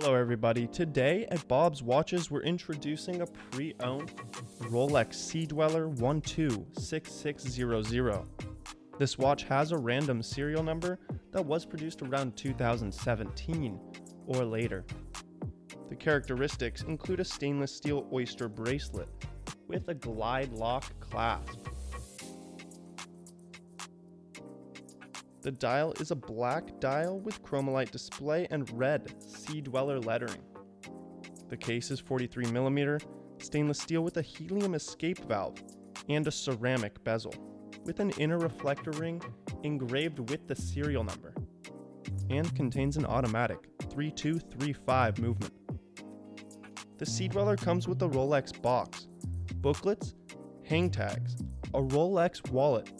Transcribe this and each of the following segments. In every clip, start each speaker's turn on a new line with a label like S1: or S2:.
S1: Hello everybody, today at Bob's Watches we're introducing a pre-owned Rolex Sea-Dweller 126600. This watch has a random serial number that was produced around 2017 or later. The characteristics include a stainless steel Oyster bracelet with a glide lock clasp. The dial is a black dial with chromalight display and red Sea-Dweller lettering. The case is 43mm stainless steel with a helium escape valve and a ceramic bezel, with an inner reflector ring engraved with the serial number, and contains an automatic 3235 movement. The Sea-Dweller comes with a Rolex box, booklets, hangtags, a Rolex wallet,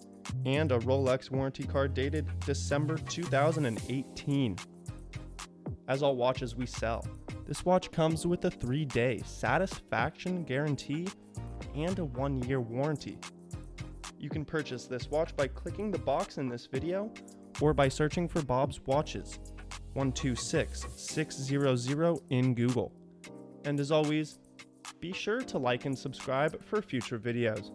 S1: and a Rolex warranty card dated December 2018. As all watches we sell, this watch comes with a 3-day satisfaction guarantee and a 1-year warranty. You can purchase this watch by clicking the box in this video or by searching for Bob's Watches 126600 in Google. And as always, be sure to like and subscribe for future videos.